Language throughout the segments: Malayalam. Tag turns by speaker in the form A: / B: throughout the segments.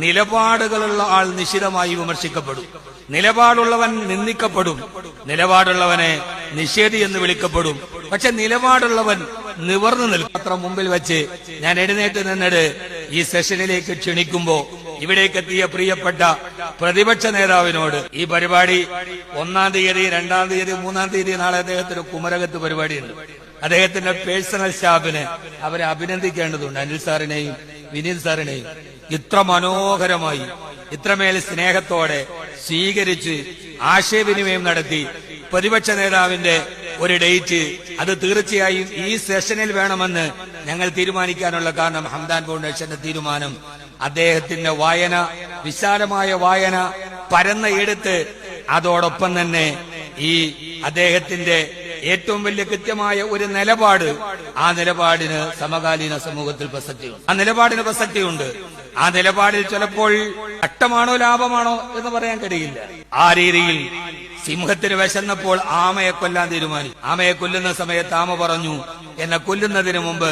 A: നിലപാടുകളുള്ള ആൾ നിശിതമായി വിമർശിക്കപ്പെടും, നിലപാടുള്ളവൻ നിന്ദിക്കപ്പെടും, നിലപാടുള്ളവനെ നിഷേധി എന്ന് വിളിക്കപ്പെടും. പക്ഷെ നിലപാടുള്ളവൻ നിവർന്നു നിൽക്കും. അത്ര മുമ്പിൽ വെച്ച് ഞാൻ എഴുന്നേറ്റ് നിന്നിട്ട് ഈ സെഷനിലേക്ക് ക്ഷണിക്കുമ്പോ ഇവിടേക്ക് എത്തിയ പ്രിയപ്പെട്ട പ്രതിപക്ഷ നേതാവിനോട് ഈ പരിപാടി 1-ാം തീയതി, 2-ാം തീയതി, 3-ാം തീയതി നാളെ അദ്ദേഹത്തിന് കുമരകത്ത് പരിപാടിയുണ്ട്. അദ്ദേഹത്തിന്റെ പേഴ്സണൽ സ്റ്റാഫിനെ അവരെ അഭിനന്ദിക്കേണ്ടതുണ്ട്. അനിൽ സാറിനെയും വിനീത് സാറിനെയും ഇത്ര മനോഹരമായി ഇത്രമേൽ സ്നേഹത്തോടെ സ്വീകരിച്ച് ആശയവിനിമയം നടത്തി പ്രതിപക്ഷ നേതാവിന്റെ ഒരു ഡേറ്റ് അത് തീർച്ചയായും ഈ സെഷനിൽ വേണമെന്ന് ഞങ്ങൾ തീരുമാനിക്കാനുള്ള കാരണം ഹംദാൻ ഫൗണ്ടേഷന്റെ തീരുമാനം, അദ്ദേഹത്തിന്റെ വായന, വിശാലമായ വായന, പരന്ന എഴുത്ത്, അതോടൊപ്പം തന്നെ ഈ അദ്ദേഹത്തിന്റെ ഏറ്റവും വലിയ കൃത്യമായ ഒരു നിലപാട്, ആ നിലപാടിന് സമകാലീന സമൂഹത്തിൽ പ്രസക്തിയുണ്ട്. ആ നിലപാടിന് പ്രസക്തിയുണ്ട്. ആ നിലപാടിൽ ചിലപ്പോൾ നഷ്ടമാണോ ലാഭമാണോ എന്ന് പറയാൻ കഴിയില്ല. ആ രീതിയിൽ സിംഹത്തിന് വിശന്നപ്പോൾ ആമയെ കൊല്ലാൻ തീരുമാനിച്ചു. ആമയെ കൊല്ലുന്ന സമയത്ത് ആമ പറഞ്ഞു, എന്നെ കൊല്ലുന്നതിന് മുമ്പ്,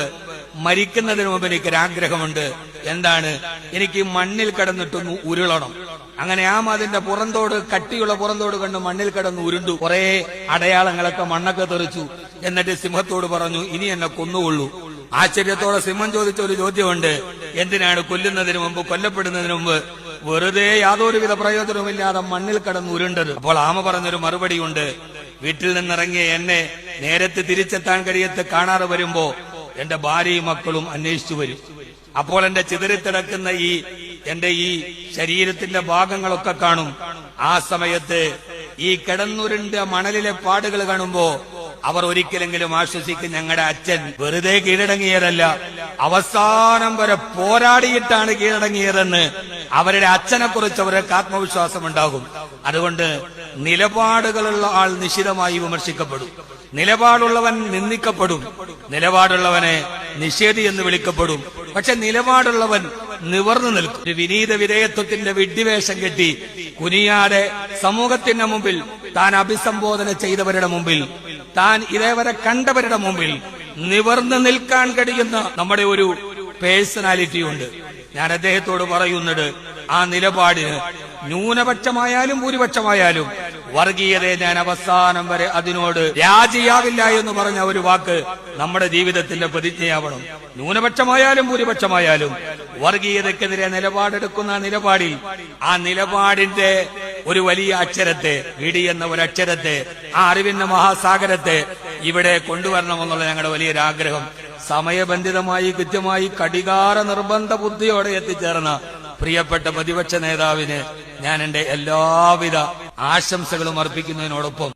A: മരിക്കുന്നതിന് മുമ്പ് എനിക്കൊരാഗ്രഹമുണ്ട്. എന്താണ്? എനിക്ക് മണ്ണിൽ കിടന്നിട്ടൊന്ന് ഉരുളണം. അങ്ങനെ ആമ അതിന്റെ പുറന്തോട്, കട്ടിയുള്ള പുറന്തോട് കണ്ട് മണ്ണിൽ കിടന്ന് ഉരുണ്ടു. കുറെ അടയാളങ്ങളൊക്കെ മണ്ണൊക്കെ തെറിച്ചു. എന്നിട്ട് സിംഹത്തോട് പറഞ്ഞു, ഇനി എന്നെ കൊന്നുകൊള്ളൂ. ആശ്ചര്യത്തോടെ സിംഹം ചോദിച്ച ഒരു ചോദ്യമുണ്ട്, എന്തിനാണ് കൊല്ലുന്നതിന് മുമ്പ്, കൊല്ലപ്പെടുന്നതിന് മുമ്പ് വെറുതെ യാതൊരുവിധ പ്രയോജനവുമില്ലാതെ മണ്ണിൽ കിടന്ന് ഉരുണ്ടത്? അപ്പോൾ ആമ പറഞ്ഞൊരു മറുപടിയുണ്ട്, വീട്ടിൽ നിന്നിറങ്ങിയ എന്നെ നേരത്തെ തിരിച്ചെത്താൻ കഴിയത്ത് കാണാതെ വരുമ്പോ എന്റെ ഭാര്യയും മക്കളും അന്വേഷിച്ചു വരും. അപ്പോൾ എന്റെ ചിതറിത്തിടക്കുന്ന എന്റെ ഈ ശരീരത്തിന്റെ ഭാഗങ്ങളൊക്കെ കാണും. ആ സമയത്ത് ഈ കിടന്നുരുണ്ട മണലിലെ പാടുകൾ കാണുമ്പോ അവർ ഒരിക്കലെങ്കിലും ആശ്വസിക്കും, ഞങ്ങളുടെ അച്ഛൻ വെറുതെ കീഴടങ്ങിയതല്ല, അവസാനം വരെ പോരാടിയിട്ടാണ് കീഴടങ്ങിയതെന്ന് അവരുടെ അച്ഛനെ കുറിച്ച് അവർക്ക് ആത്മവിശ്വാസം ഉണ്ടാകും. അതുകൊണ്ട് നിലപാടുകളുള്ള ആൾ നിശിതമായി വിമർശിക്കപ്പെടും, നിലപാടുള്ളവൻ നിന്ദിക്കപ്പെടും, നിലപാടുള്ളവനെ നിഷേധി എന്ന് വിളിക്കപ്പെടും. പക്ഷെ നിലപാടുള്ളവൻ നിവർന്നു നിൽക്കും. ഒരു വിനീത വിധേയത്വത്തിന്റെ വിഡ്ഢിവേഷം കെട്ടി കുനിയാതെ സമൂഹത്തിന്റെ മുമ്പിൽ, താൻ അഭിസംബോധന ചെയ്തവരുടെ മുമ്പിൽ, താൻ ഇതേവരെ കണ്ടവരുടെ മുമ്പിൽ നിവർന്നു നിൽക്കാൻ കഴിയുന്ന നമ്മുടെ ഒരു പേഴ്സണാലിറ്റി ഉണ്ട്. ഞാൻ അദ്ദേഹത്തോട് പറയുന്നത്, ആ നിലപാടിന് ന്യൂനപക്ഷമായാലും ഭൂരിപക്ഷമായാലും വർഗീയതയെ ഞാൻ അവസാനം വരെ അതിനോട് രാജിയാവില്ല എന്ന് പറഞ്ഞ ഒരു വാക്ക് നമ്മുടെ ജീവിതത്തിന്റെ പ്രതിജ്ഞയാവണം. ന്യൂനപക്ഷമായാലും ഭൂരിപക്ഷമായാലും വർഗീയതയ്ക്കെതിരെ നിലപാടെടുക്കുന്ന നിലപാടിൽ, ആ നിലപാടിന്റെ ഒരു വലിയ അക്ഷരത്തെ, വിടി എന്ന ഒരു അക്ഷരത്തെ, ആ അറിവിന്റെ മഹാസാഗരത്തെ ഇവിടെ കൊണ്ടുവരണമെന്നുള്ള ഞങ്ങളുടെ വലിയൊരാഗ്രഹം സമയബന്ധിതമായി, കൃത്യമായി, കടികാര നിർബന്ധ ബുദ്ധിയോടെ എത്തിച്ചേർന്ന പ്രിയപ്പെട്ട പ്രതിപക്ഷ നേതാവിന് ഞാൻ എന്റെ എല്ലാവിധ ആശംസകളും അർപ്പിക്കുന്നതിനോടൊപ്പം